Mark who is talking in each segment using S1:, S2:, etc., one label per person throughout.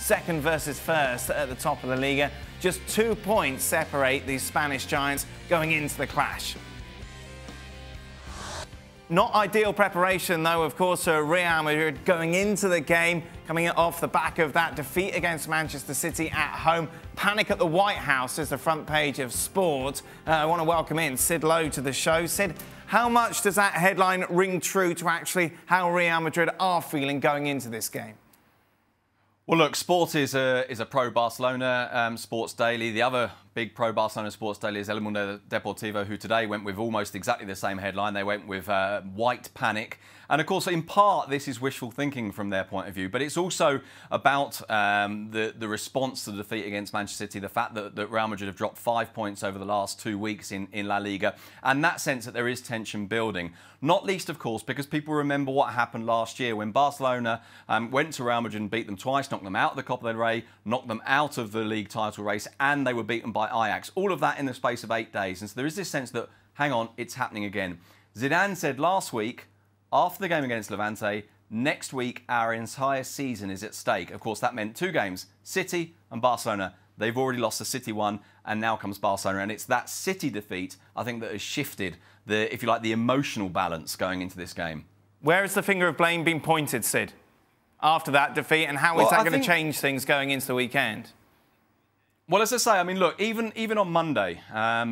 S1: second versus first at the top of the Liga. Just 2 points separate these Spanish giants going into the clash. Not ideal preparation, though, of course, for Real Madrid going into the game, coming off the back of that defeat against Manchester City at home. Panic at the White House is the front page of Sport. I want to welcome in Sid Lowe to the show. Sid, how much does that headline ring true to actually how Real Madrid are feeling going into this game?
S2: Well, look, Sport is a pro-Barcelona sports daily. The other big pro-Barcelona sports daily is El Mundo Deportivo, who today went with almost exactly the same headline. They went with white panic. And, of course, in part, this is wishful thinking from their point of view. But it's also about the response to the defeat against Manchester City, the fact that Real Madrid have dropped 5 points over the last 2 weeks in La Liga, and that sense that there is tension building. Not least, of course, because people remember what happened last year when Barcelona went to Real Madrid and beat them twice, knocked them out of the Copa del Rey, knocked them out of the league title race, and they were beaten by Ajax. All of that in the space of 8 days. And so there is this sense that, hang on, it's happening again. Zidane said last week, after the game against Levante, next week our entire season is at stake. Of course, that meant 2 games, City and Barcelona. They've already lost the City one, and now comes Barcelona. And it's that City defeat, I think, that has shifted the, if you like, the emotional balance going into this game. Where has the finger of blame been pointed, Sid, after that defeat, and how is that going to change things going into the weekend? Well, as I say, I mean, look, even on Monday,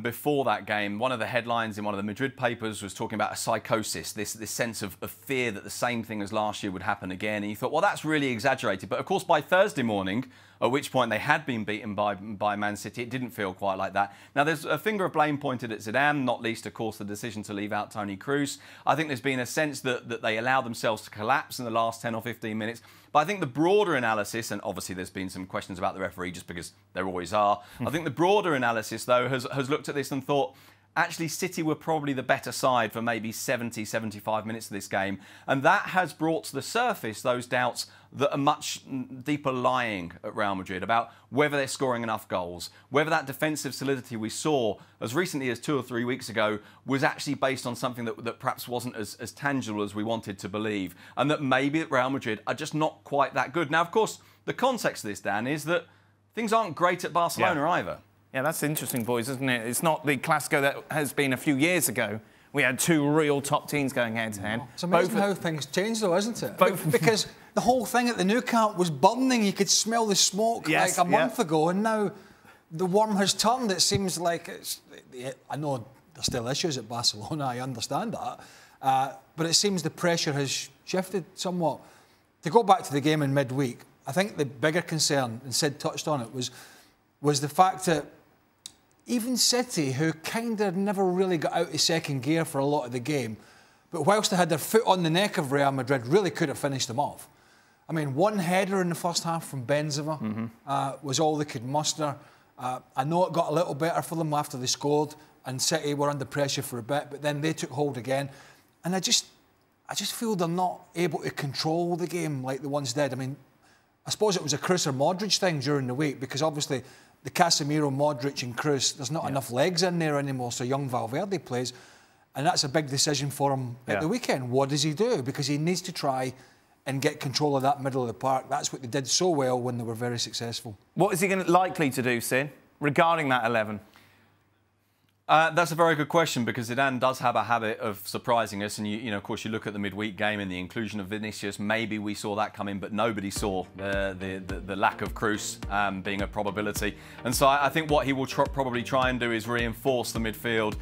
S2: before that game, one of the headlines in one of the Madrid papers was talking about a psychosis, this sense of fear that the same thing as last year would happen again. And you thought, well, that's really exaggerated. But, of course, by Thursday morning, at which point they had been beaten by Man City, it didn't feel quite like that. Now, there's a finger of blame pointed at Zidane, not least, of course, the decision to leave out Toni Kroos. I think there's been a sense that they allowed themselves to collapse in the last 10 or 15 minutes. But I think the broader analysis, and obviously there's been some questions about the referee just because there always are. I think the broader analysis, though, has looked at this and thought, actually, City were probably the better side for maybe 70, 75 minutes of this game. And that has brought to the surface those doubts that are much deeper lying at Real Madrid about whether they're scoring enough goals, whether that defensive solidity we saw as recently as 2 or 3 weeks ago was actually based on something that perhaps wasn't as tangible as we wanted to believe, and that maybe Real Madrid are just not quite that good. Now, of course, the context of this, Dan, is that things aren't great at Barcelona either. Yeah, that's interesting, boys, isn't it? It's not the Clasico that has been a few years ago. We had 2 real top teams going head-to-head.
S3: It's amazing how things change, though, isn't it? Because the whole thing at the Nou Camp was burning. You could smell the smoke like a month ago, and now the worm has turned. It seems like it's... I know there's still issues at Barcelona, I understand that, but it seems the pressure has shifted somewhat. To go back to the game in midweek, I think the bigger concern, and Sid touched on it, was the fact that even City, who kind of never really got out of second gear for a lot of the game, but whilst they had their foot on the neck of Real Madrid, really could have finished them off. I mean, 1 header in the first half from Benzema was all they could muster. I know it got a little better for them after they scored, and City were under pressure for a bit, but then they took hold again. And I just feel they're not able to control the game like the ones did. I mean, I suppose it was a Kroos or Modric thing during the week, because obviously the Casemiro, Modric and Kroos, there's not enough legs in there anymore, so young Valverde plays. And that's a big decision for him at the weekend. What does he do? Because he needs to try and get control of that middle of the park. That's what they did so well when they were very successful. What is he likely to do, Sid, regarding that 11? That's a very good question, because Zidane does have a habit of surprising us. And, you know, of course, you look at the midweek game and the inclusion of Vinicius. Maybe we saw that coming, but nobody saw the lack of Kroos being a probability. And so I think what he will probably try and do is reinforce the midfield.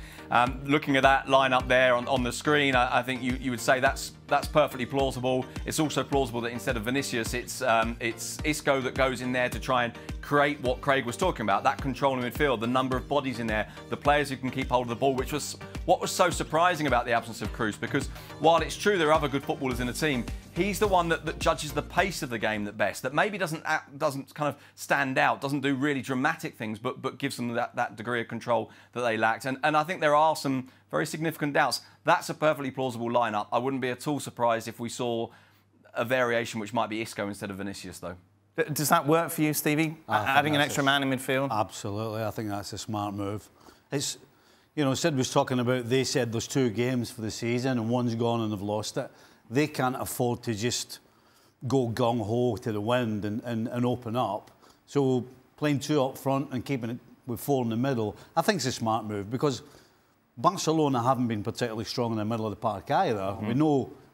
S3: Looking at that lineup there on the screen, I think you would say that's perfectly plausible. It's also plausible that instead of Vinicius, it's Isco that goes in there to try and create what Craig was talking about, that control in midfield, the number of bodies in there, the players who can keep hold of the ball, which was what was so surprising about the absence of Kroos, because while it's true there are other good footballers in the team, he's the one that judges the pace of the game the best, that maybe doesn't kind of stand out, doesn't do really dramatic things, but gives them that degree of control that they lacked. And I think there are some very significant doubts. That's a perfectly plausible lineup. I wouldn't be at all surprised if we saw a variation which might be Isco instead of Vinicius, though. Does that work for you, Stevie? Adding an extra man in midfield?
S4: Absolutely. I think that's a smart move. It's, you know, Sid was talking about, they said there's 2 games for the season and one's gone and they've lost it. They can't afford to just go gung-ho to the wind and open up. So playing 2 up front and keeping it with 4 in the middle, I think it's a smart move, because Barcelona haven't been particularly strong in the middle of the park either.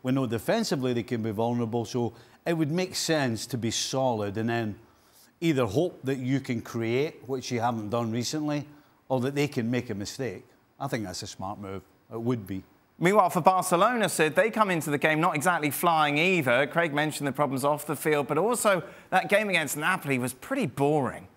S4: We know defensively they can be vulnerable, so it would make sense to be solid and then either hope that you can create, which you haven't done recently, or that they can make a mistake. I think that's a smart move. It would be.
S1: Meanwhile, for Barcelona, Sid, they come into the game not exactly flying either. Craig mentioned the problems off the field, but also that game against Napoli was pretty boring.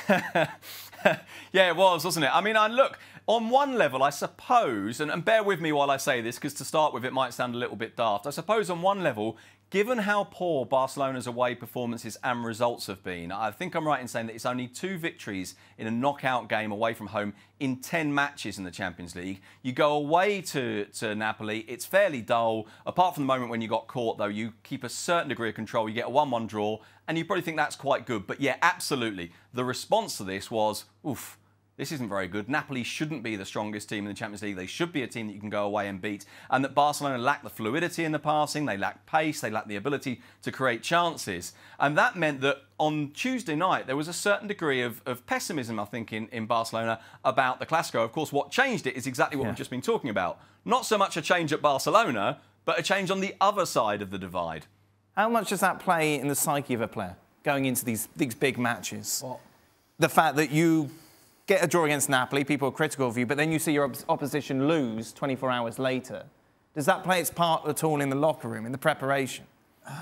S2: Yeah, it was, wasn't it? I mean, look, on one level, I suppose, and bear with me while I say this, because to start with, it might sound a little bit daft. I suppose on one level, given how poor Barcelona's away performances and results have been, I think I'm right in saying that it's only 2 victories in a knockout game away from home in 10 matches in the Champions League. You go away to Napoli, it's fairly dull. Apart from the moment when you got caught, though, you keep a certain degree of control. You get a 1-1 draw, and you probably think that's quite good. But yeah, absolutely. The response to this was, oof, this isn't very good. Napoli shouldn't be the strongest team in the Champions League. They should be a team that you can go away and beat. And that Barcelona lack the fluidity in the passing, they lack pace, they lack the ability to create chances. And that meant that on Tuesday night, there was a certain degree of pessimism, I think, in Barcelona about the Clásico. Of course, what changed it is exactly what we've just been talking about. Not so much a change at Barcelona, but a change on the other side of the divide.
S1: How much does that play in the psyche of a player going into these big matches? Well, the fact that you get a draw against Napoli, people are critical of you, but then you see your opposition lose 24 hours later. Does that play its part at all in the locker room, in the preparation?
S3: Do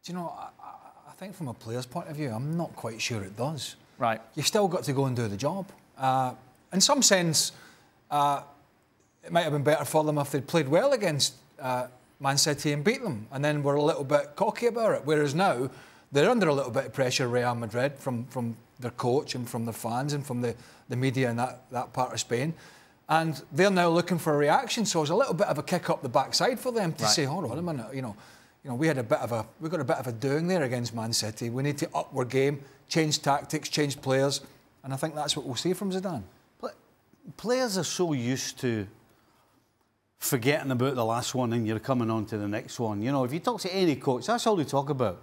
S3: you know, I think from a player's point of view, I'm not quite sure it does.
S1: Right.
S3: You've still got to go and do the job. In some sense, it might have been better for them if they'd played well against Man City and beat them, and then were a little bit cocky about it. Whereas now, they're under a little bit of pressure, Real Madrid, from their coach and from their fans and from the media in that part of Spain. And they're now looking for a reaction. So it's a little bit of a kick up the backside for them to say, hold on a minute, you know, we got a bit of a doing there against Man City. We need to up our game, change tactics, change players. And I think that's what we'll see from Zidane.
S4: Players are so used to forgetting about the last one and you're coming on to the next one. You know, if you talk to any coach, that's all they talk about.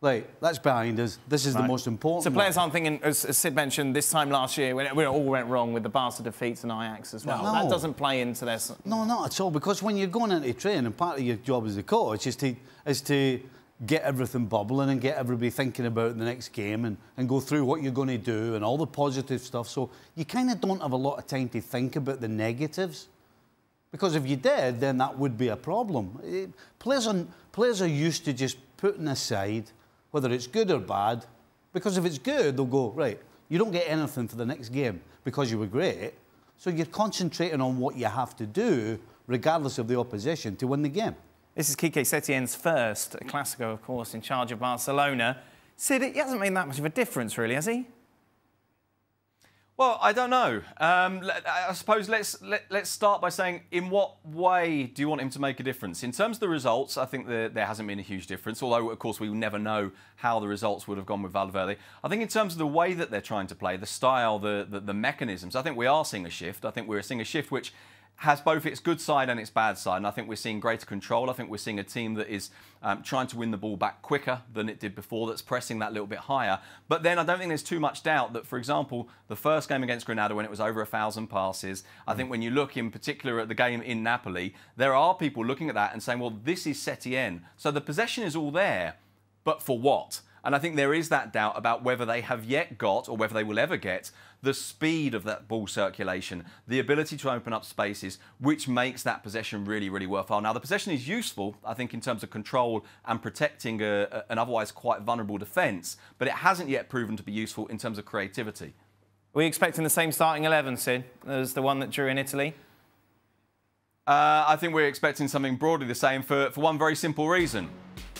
S4: Like, that's behind us. This is the most important.
S1: So players aren't thinking, as Sid mentioned, this time last year, when it all went wrong with the Barca defeats and Ajax as well. No. That doesn't play into their...
S4: No, not at all. Because when you're going into training, part of your job as a coach is to get everything bubbling and get everybody thinking about the next game and go through what you're going to do and all the positive stuff. So you kind of don't have a lot of time to think about the negatives. Because if you did, then that would be a problem. Players are used to just putting aside whether it's good or bad, because if it's good, they'll go, right, you don't get anything for the next game because you were great, so you're concentrating on what you have to do, regardless of the opposition, to win the game.
S1: This is Quique Setien's first Clásico, of course, in charge of Barcelona. Sid, he hasn't made that much of a difference, really, has he?
S2: Well, I don't know. I suppose let's start by saying, in what way do you want him to make a difference? In terms of the results, I think there hasn't been a huge difference, although, of course, we will never know how the results would have gone with Valverde. I think in terms of the way that they're trying to play, the style, the mechanisms, I think we are seeing a shift. I think we're seeing a shift which has both its good side and its bad side. And I think we're seeing greater control. I think we're seeing a team that is trying to win the ball back quicker than it did before, that's pressing that little bit higher. But then I don't think there's too much doubt that, for example, the first game against Granada, when it was over 1,000 passes, I think when you look in particular at the game in Napoli, there are people looking at that and saying, well, this is Setien. So the possession is all there, but for what? And I think there is that doubt about whether they have yet got, or whether they will ever get, the speed of that ball circulation, the ability to open up spaces, which makes that possession really, really worthwhile. Now, the possession is useful, I think, in terms of control and protecting an otherwise quite vulnerable defence, but it hasn't yet proven to be useful in terms of creativity.
S1: Are we expecting the same starting 11, Sid, as the one that drew in Italy?
S2: I think we're expecting something broadly the same for one very simple reason.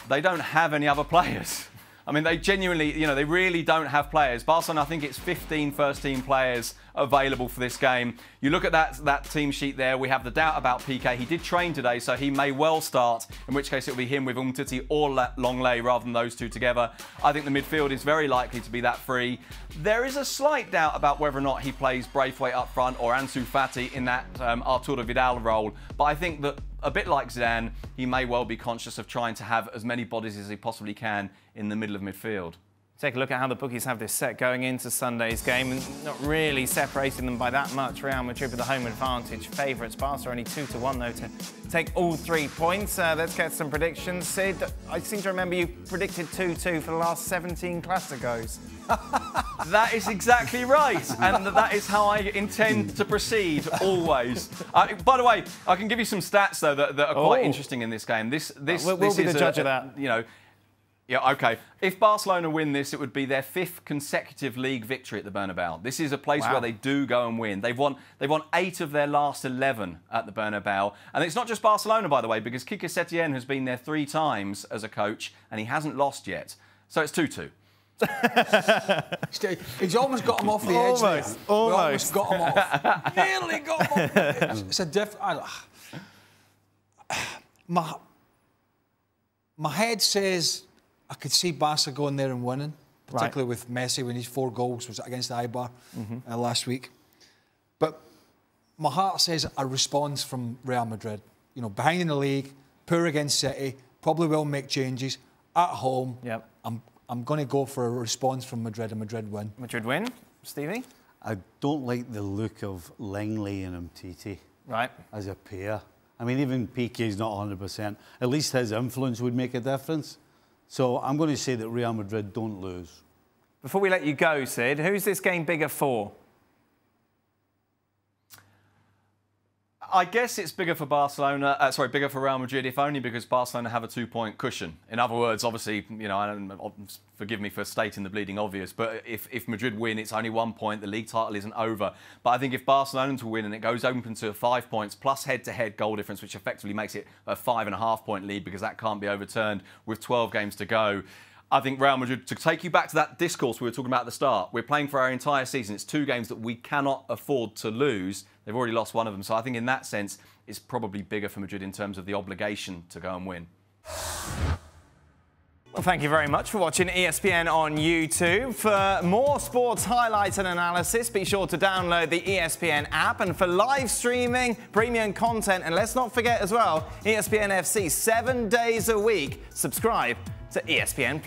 S2: They don't have any other players. I mean, they genuinely, you know, they really don't have players. Barcelona, I think it's 15 first-team players available for this game. You look at that team sheet there, we have the doubt about Piqué. He did train today, so he may well start, in which case it'll be him with Umtiti or Longley rather than those two together. I think the midfield is very likely to be that free. There is a slight doubt about whether or not he plays Braithwaite up front or Ansu Fati in that Arturo Vidal role, but I think that a bit like Zidane, he may well be conscious of trying to have as many bodies as he possibly can in the middle of midfield.
S1: Take a look at how the bookies have this set going into Sunday's game, and not really separating them by that much. Real Madrid with the home advantage. Favourites, Barca only 2-1 though to take all 3 points. Let's get some predictions. Sid, I seem to remember you predicted 2-2 for the last 17 Clásicos.
S2: That is exactly right, and that is how I intend to proceed always. By the way, I can give you some stats though that are quite interesting in this game.
S1: We'll be the judge of that.
S2: You know. Yeah, OK. If Barcelona win this, it would be their 5th consecutive league victory at the Bernabeu. This is a place where they do go and win. They've won 8 of their last 11 at the Bernabeu. And it's not just Barcelona, by the way, because Quique Setién has been there 3 times as a coach, and he hasn't lost yet. So it's 2-2.
S3: He's almost got him off the edge there.
S1: Almost
S3: got him off. Nearly got him off the edge. It's a different... My head says... I could see Barca going there and winning, particularly with Messi when his 4 goals was against Eibar last week. But my heart says a response from Real Madrid. You know, behind in the league, poor against City, probably will make changes at home.
S1: Yep.
S3: I'm going to go for a response from Madrid, a Madrid win.
S1: Madrid win, Stevie?
S4: I don't like the look of Langley and Umtiti as a pair. I mean, even Piqué's not 100%. At least his influence would make a difference. So I'm going to say that Real Madrid don't lose.
S1: Before we let you go, Sid, who's this game bigger for?
S2: I guess it's bigger for Barcelona. Bigger for Real Madrid, if only because Barcelona have a 2-point cushion. In other words, obviously, you know, forgive me for stating the bleeding obvious, but if Madrid win, it's only 1 point. The league title isn't over. But I think if Barcelona to win and it goes open to 5 points plus head-to-head goal difference, which effectively makes it a 5.5-point lead because that can't be overturned with 12 games to go. I think Real Madrid, to take you back to that discourse we were talking about at the start, we're playing for our entire season. It's 2 games that we cannot afford to lose. They've already lost one of them. So I think in that sense, it's probably bigger for Madrid in terms of the obligation to go and win.
S1: Well, thank you very much for watching ESPN on YouTube. For more sports highlights and analysis, be sure to download the ESPN app. And for live streaming, premium content, and let's not forget as well, ESPN FC 7 days a week. Subscribe to ESPN+.